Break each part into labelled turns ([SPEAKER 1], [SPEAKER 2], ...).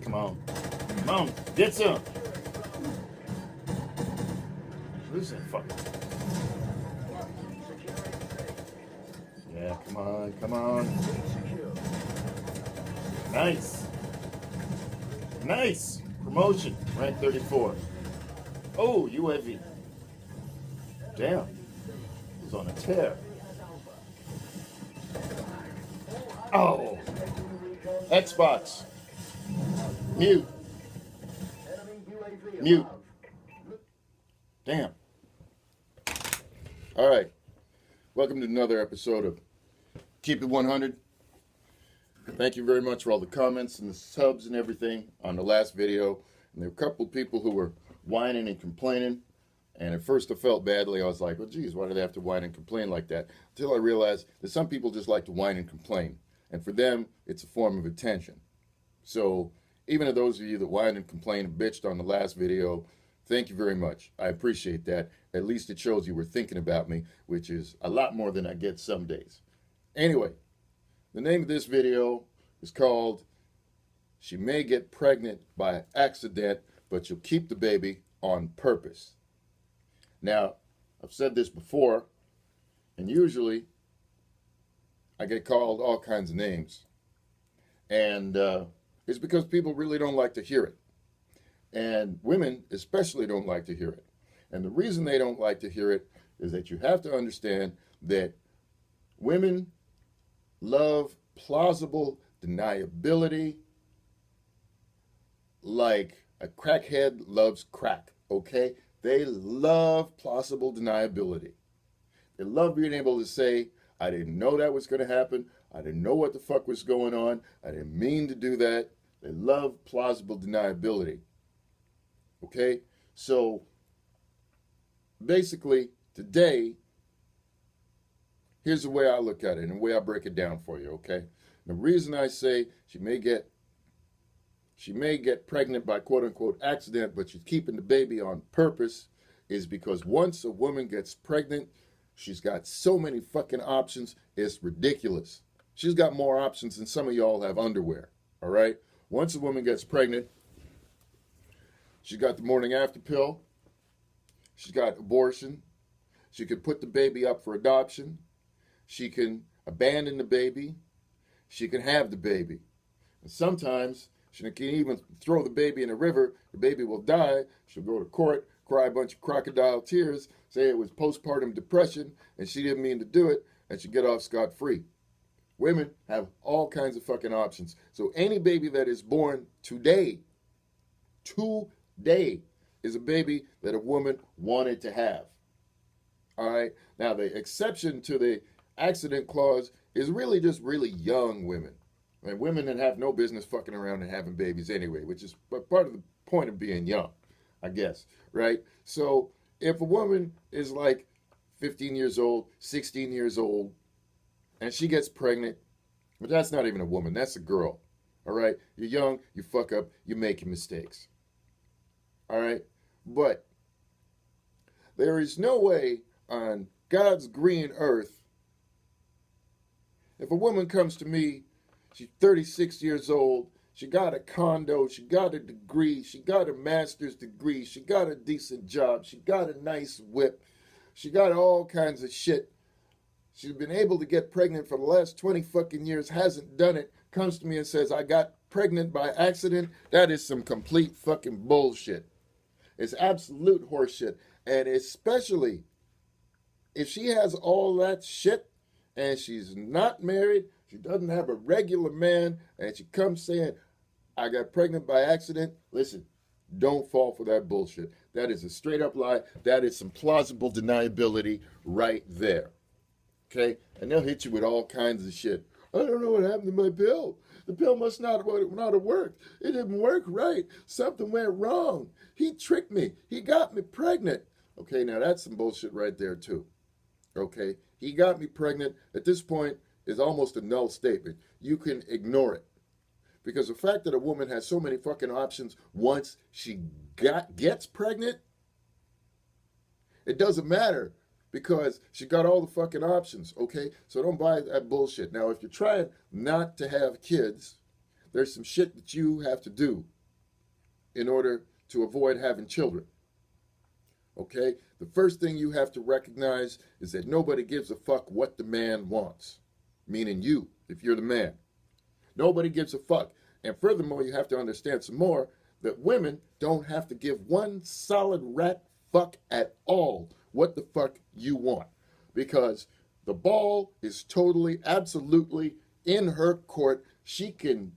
[SPEAKER 1] Come on. Come on. Get some. Who's that fucking? Yeah, come on. Come on. Nice. Nice. Promotion. Rank 34. Oh, UAV. Damn. He's on a tear. Oh. Xbox. Mute. Mute. Damn. All right. Welcome to another episode of Keep It 100. Thank you very much for all the comments and the subs and everything on the last video. And there were a couple of people who were whining and complaining. And at first I felt badly. I was like, well, geez, why do they have to whine and complain like that? Until I realized that some people just like to whine and complain. And for them, it's a form of attention. So even to those of you that whined and complained and bitched on the last video, thank you very much. I appreciate that. At least it shows you were thinking about me, which is a lot more than I get some days. Anyway, the name of this video is called She May Get Pregnant by Accident, but You'll Keep the Baby on Purpose. Now, I've said this before, and usually I get called all kinds of names. And it's because people really don't like to hear it. And women especially don't like to hear it. And the reason they don't like to hear it is that you have to understand that women love plausible deniability like a crackhead loves crack, okay? They love plausible deniability. They love being able to say, I didn't know that was going to happen. I didn't know what the fuck was going on. I didn't mean to do that. They love plausible deniability. Okay? So, basically, today, here's the way I look at it and the way I break it down for you, okay? The reason I say she may get pregnant by quote-unquote accident, but she's keeping the baby on purpose is because once a woman gets pregnant, she's got so many fucking options, it's ridiculous. She's got more options than some of y'all have underwear, all right? Once a woman gets pregnant, she's got the morning after pill. She's got abortion. She can put the baby up for adoption. She can abandon the baby. She can have the baby. And sometimes she can even throw the baby in a river. The baby will die. She'll go to court, cry a bunch of crocodile tears, say it was postpartum depression, and she didn't mean to do it, and she get off scot-free. Women have all kinds of fucking options. So any baby that is born today is a baby that a woman wanted to have. All right? Now, the exception to the accident clause is really just really young women. And women that have no business fucking around and having babies anyway, which is part of the point of being young, I guess, right? So if a woman is like 15 years old, 16 years old, and she gets pregnant, but that's not even a woman, that's a girl, all right? You're young, you fuck up, you make mistakes, all right? But there is no way on God's green earth, if a woman comes to me, she's 36 years old, she got a condo, she got a degree, she got a master's degree, she got a decent job, she got a nice whip, she got all kinds of shit. She's been able to get pregnant for the last 20 fucking years, hasn't done it, comes to me and says, I got pregnant by accident. That is some complete fucking bullshit. It's absolute horseshit. And especially if she has all that shit and she's not married, she doesn't have a regular man, and she comes saying, I got pregnant by accident. Listen, don't fall for that bullshit. That is a straight up lie. That is some plausible deniability right there. Okay? And they'll hit you with all kinds of shit. I don't know what happened to my pill. The pill must not have worked. It didn't work right. Something went wrong. He tricked me. He got me pregnant. Okay, now that's some bullshit right there too. Okay? He got me pregnant. At this point, is almost a null statement. You can ignore it. Because the fact that a woman has so many fucking options once she gets pregnant, it doesn't matter because she got all the fucking options, okay? So don't buy that bullshit. Now, if you're trying not to have kids, there's some shit that you have to do in order to avoid having children, okay? The first thing you have to recognize is that nobody gives a fuck what the man wants, meaning you, if you're the man. Nobody gives a fuck. And furthermore, you have to understand some more, that women don't have to give one solid rat fuck at all what the fuck you want. Because the ball is totally, absolutely in her court. She can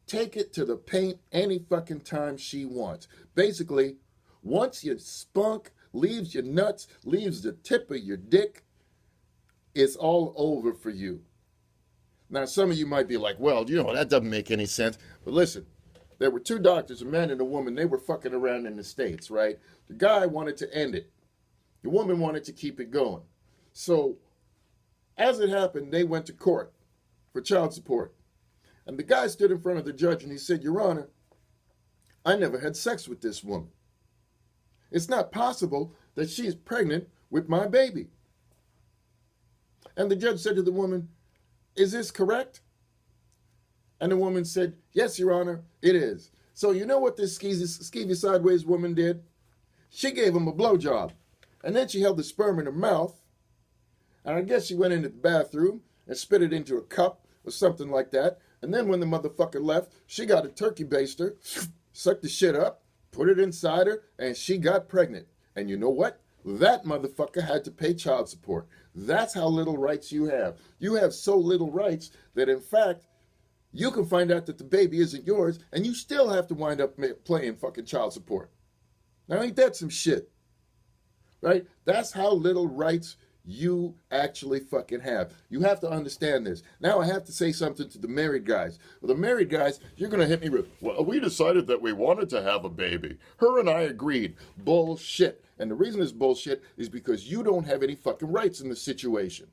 [SPEAKER 1] take it to the paint any fucking time she wants. Basically, once your spunk leaves your nuts, leaves the tip of your dick, it's all over for you. Now, some of you might be like, well, you know, that doesn't make any sense. But listen, there were two doctors, a man and a woman. They were fucking around in the States, right? The guy wanted to end it. The woman wanted to keep it going. So, as it happened, they went to court for child support. And the guy stood in front of the judge and he said, Your Honor, I never had sex with this woman. It's not possible that she is pregnant with my baby. And the judge said to the woman, Is this correct? And the woman said, Yes, Your Honor, it is. So you know what this skeevy sideways woman did? She gave him a blowjob. And then she held the sperm in her mouth. And I guess she went into the bathroom and spit it into a cup or something like that. And then when the motherfucker left, she got a turkey baster, sucked the shit up, put it inside her, and she got pregnant. And you know what? That motherfucker had to pay child support. That's how little rights you have. You have so little rights that, in fact, you can find out that the baby isn't yours, and you still have to wind up paying fucking child support. Now, ain't that some shit? Right? That's how little rights you actually fucking have. You have to understand this. Now I have to say something to the married guys. Well, the married guys, you're going to hit me with, well, we decided that we wanted to have a baby. Her and I agreed. Bullshit. And the reason it's bullshit is because you don't have any fucking rights in the situation.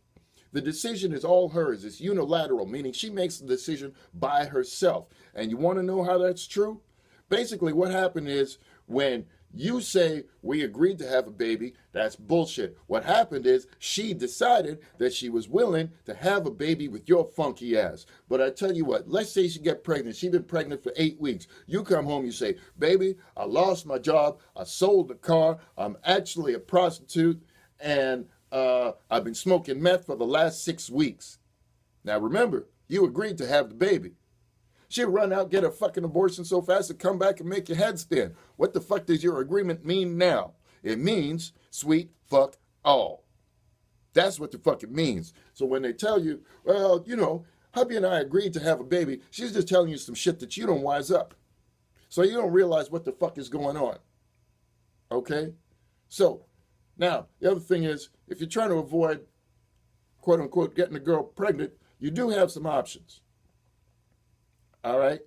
[SPEAKER 1] The decision is all hers. It's unilateral, meaning she makes the decision by herself. And you want to know how that's true? Basically, what happened is when you say we agreed to have a baby, that's bullshit. What happened is she decided that she was willing to have a baby with your funky ass. But I tell you what, let's say she get pregnant. She's been pregnant for 8 weeks. You come home, you say, baby, I lost my job. I sold the car. I'm actually a prostitute. And I've been smoking meth for the last 6 weeks. Now remember, you agreed to have the baby. She'll run out, get a fucking abortion so fast and come back and make your head spin. What the fuck does your agreement mean now? It means sweet fuck all. That's what the fuck it means. So when they tell you, well, you know, hubby and I agreed to have a baby, she's just telling you some shit that you don't wise up. So you don't realize what the fuck is going on. Okay? So, now, the other thing is, if you're trying to avoid, quote unquote, getting a girl pregnant, you do have some options. All right?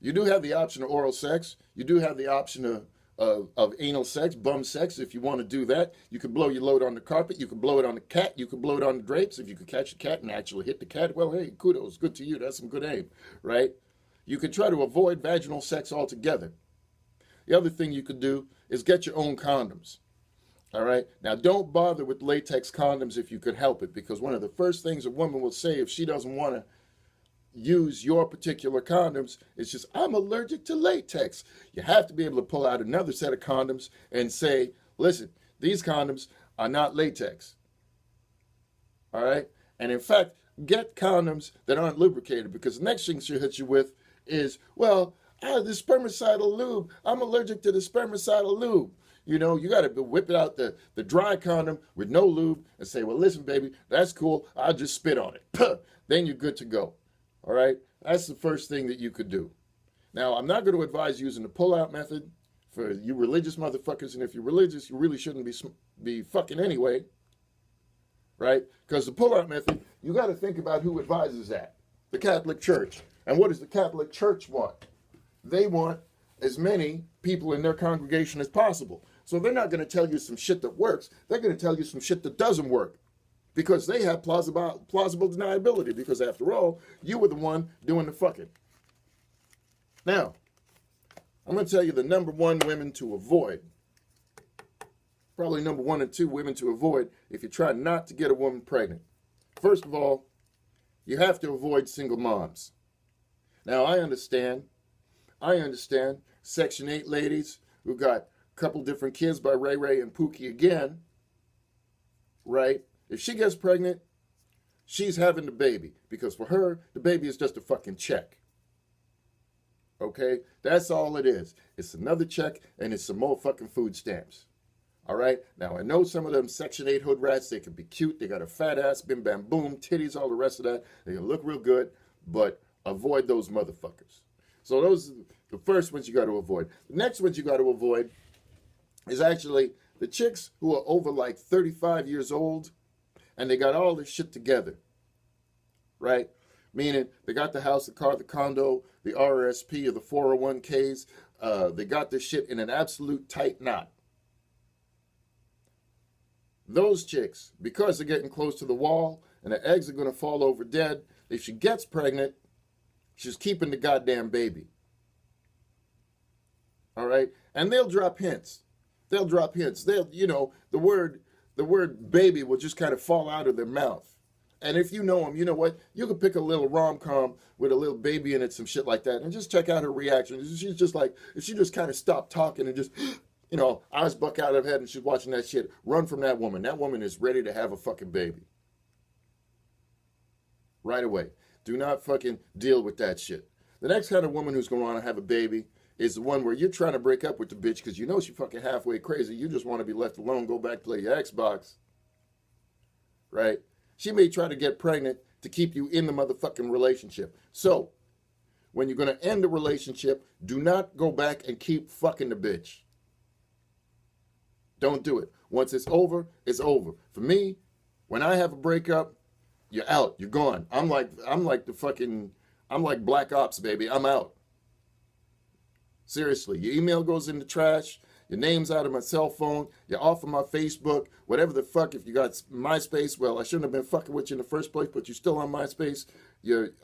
[SPEAKER 1] You do have the option of oral sex. You do have the option of anal sex, bum sex, if you want to do that. You can blow your load on the carpet. You can blow it on the cat. You can blow it on the drapes. If you could catch the cat and actually hit the cat, well, hey, kudos. Good to you. That's some good aim, right? You can try to avoid vaginal sex altogether. The other thing you could do is get your own condoms. All right? Now, don't bother with latex condoms if you could help it, because one of the first things a woman will say if she doesn't want to use your particular condoms, it's just, I'm allergic to latex. You have to be able to pull out another set of condoms and say, listen, these condoms are not latex. All right? And in fact, get condoms that aren't lubricated, because the next thing she'll hit you with is, well, the spermicidal lube. I'm allergic to the spermicidal lube. You know, you got to whip it out the dry condom with no lube and say, well, listen, baby, that's cool. I'll just spit on it. Then you're good to go. All right? That's the first thing that you could do. Now, I'm not going to advise using the pull-out method for you religious motherfuckers. And if you're religious, you really shouldn't be fucking anyway. Right? Because the pull-out method, you got to think about who advises that. The Catholic Church. And what does the Catholic Church want? They want as many people in their congregation as possible. So they're not going to tell you some shit that works. They're going to tell you some shit that doesn't work. Because they have plausible deniability. Because after all, you were the one doing the fucking. Now, I'm going to tell you the number one women to avoid probably number 1 and 2 women to avoid if you're trying not to get a woman pregnant. First of all, you have to avoid single moms. Now, I understand Section 8 ladies who got a couple different kids by Ray Ray and Pookie again, right? If she gets pregnant, she's having the baby, because for her, the baby is just a fucking check. Okay? That's all it is. It's another check, and it's some more fucking food stamps. All right? Now, I know some of them Section 8 hood rats, they can be cute. They got a fat ass, bim bam boom, titties, all the rest of that. They can look real good, but avoid those motherfuckers. So those are the first ones you got to avoid. The next ones you got to avoid is actually the chicks who are over like 35 years old, and they got all this shit together, right? Meaning they got the house, the car, the condo, the RRSP or the 401ks. They got this shit in an absolute tight knot. Those chicks, because they're getting close to the wall and the eggs are going to fall over dead, if she gets pregnant, she's keeping the goddamn baby. All right? And they'll drop hints. They'll, you know, the word baby will just kind of fall out of their mouth. And if you know them, you know what? You could pick a little rom-com with a little baby in it, some shit like that, and just check out her reaction. She's just like, if she just kind of stopped talking and just, you know, eyes buck out of her head and she's watching that shit, run from that woman. That woman is ready to have a fucking baby. Right away. Do not fucking deal with that shit. The next kind of woman who's going to want to have a baby is the one where you're trying to break up with the bitch because you know she's fucking halfway crazy. You just want to be left alone, go back, play your Xbox. Right? She may try to get pregnant to keep you in the motherfucking relationship. So, when you're going to end the relationship, do not go back and keep fucking the bitch. Don't do it. Once it's over, it's over. For me, when I have a breakup, you're out. You're gone. I'm like Black Ops, baby. I'm out. Seriously, your email goes in the trash. Your name's out of my cell phone. You're off of my Facebook. Whatever the fuck. If you got MySpace, well, I shouldn't have been fucking with you in the first place, but you're still on MySpace.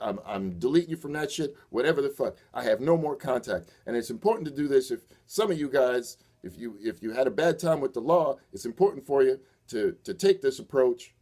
[SPEAKER 1] I'm deleting you from that shit. Whatever the fuck. I have no more contact. And it's important to do this. If some of you guys, if you had a bad time with the law, it's important for you to take this approach,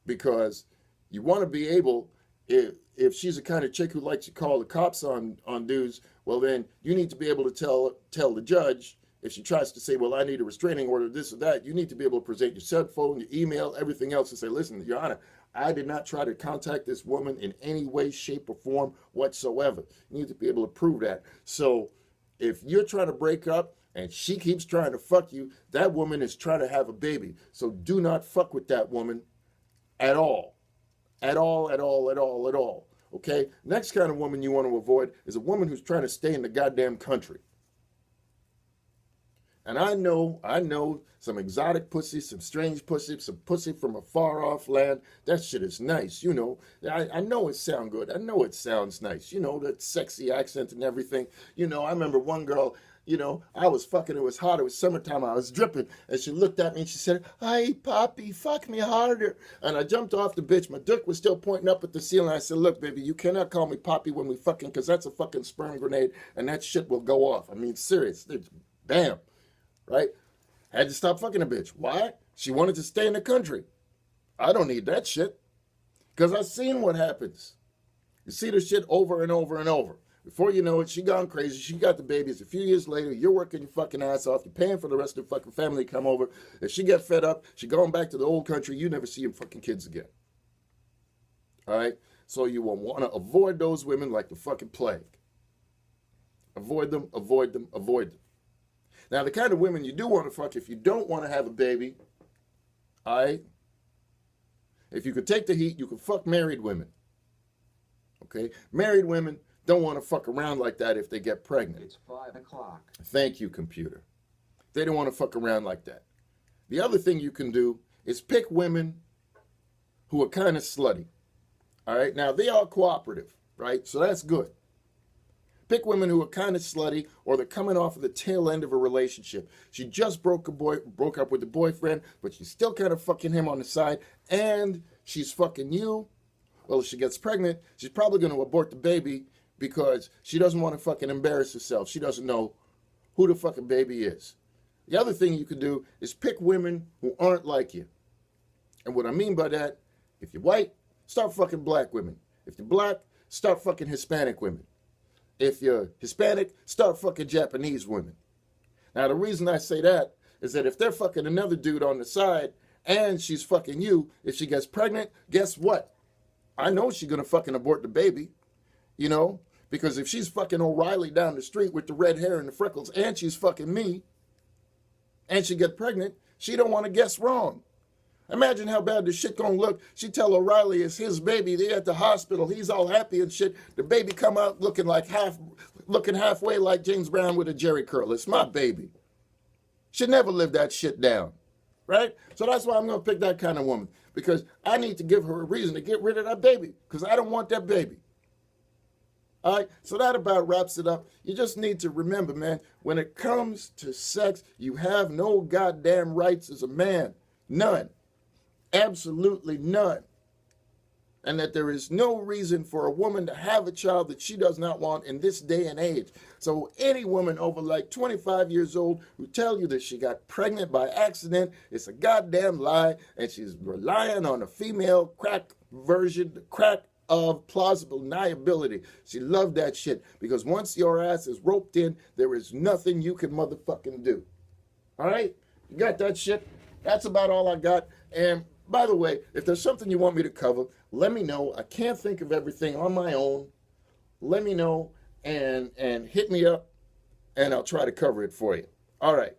[SPEAKER 1] because you want to be able, if she's the kind of chick who likes to call the cops on dudes, well, then you need to be able to tell the judge, if she tries to say, well, I need a restraining order, this or that, you need to be able to present your cell phone, your email, everything else, and say, listen, Your Honor, I did not try to contact this woman in any way, shape, or form whatsoever. You need to be able to prove that. So if you're trying to break up and she keeps trying to fuck you, that woman is trying to have a baby. So do not fuck with that woman at all. At all, at all, at all, at all. Okay? Next kind of woman you want to avoid is a woman who's trying to stay in the goddamn country. And I know some exotic pussy, some strange pussy, some pussy from a far off land. That shit is nice, you know. I know it sounds good. I know it sounds nice. You know, that sexy accent and everything. You know, I remember one girl, you know, I was fucking, it was hot, it was summertime, I was dripping. And she looked at me and she said, "Hey, Poppy, fuck me harder." And I jumped off the bitch. My dick was still pointing up at the ceiling. I said, "Look, baby, you cannot call me Poppy when we fucking, because that's a fucking sperm grenade and that shit will go off." I mean, serious. Bam. Right? Had to stop fucking a bitch. Why? She wanted to stay in the country. I don't need that shit. Because I've seen what happens. You see this shit over and over and over. Before you know it, she gone crazy. She got the babies. A few years later, you're working your fucking ass off. You're paying for the rest of the fucking family to come over. If she get fed up, she going back to the old country, you never see them fucking kids again. All right? So you will want to avoid those women like the fucking plague. Avoid them, avoid them, avoid them. Now, the kind of women you do want to fuck, if you don't want to have a baby, all right? If you could take the heat, you could fuck married women. Okay? Married women don't want to fuck around like that if they get pregnant.
[SPEAKER 2] It's 5 o'clock.
[SPEAKER 1] Thank you, computer. They don't want to fuck around like that. The other thing you can do is pick women who are kind of slutty. All right? Now, they are cooperative, right? So that's good. Pick women who are kind of slutty, or they're coming off of the tail end of a relationship. She just broke up with the boyfriend, but she's still kind of fucking him on the side, and she's fucking you. Well, if she gets pregnant, she's probably going to abort the baby because she doesn't want to fucking embarrass herself. She doesn't know who the fucking baby is. The other thing you could do is pick women who aren't like you. And what I mean by that, if you're white, start fucking black women. If you're black, start fucking Hispanic women. If you're Hispanic, start fucking Japanese women. Now, the reason I say that is that if they're fucking another dude on the side and she's fucking you, if she gets pregnant, guess what? I know she's going to fucking abort the baby, you know? Because if she's fucking O'Reilly down the street with the red hair and the freckles and she's fucking me and she gets pregnant, she don't want to guess wrong. Imagine how bad the shit gonna look. She tell O'Reilly it's his baby. They at the hospital. He's all happy and shit. The baby come out looking halfway like James Brown with a jerry curl. It's my baby. Should never live that shit down, right? So that's why I'm gonna pick that kind of woman, because I need to give her a reason to get rid of that baby, because I don't want that baby. All right, so that about wraps it up. You just need to remember, man, when it comes to sex, you have no goddamn rights as a man. None. Absolutely none. And that there is no reason for a woman to have a child that she does not want in this day and age. So any woman over like 25 years old who tell you that she got pregnant by accident, it's a goddamn lie, and she's relying on a female crack version, the crack of plausible deniability. She loved that shit, because once your ass is roped in, there is nothing you can motherfucking do. All right? You got that shit? That's about all I got. And by the way, if there's something you want me to cover, let me know. I can't think of everything on my own. Let me know and hit me up, and I'll try to cover it for you. All right.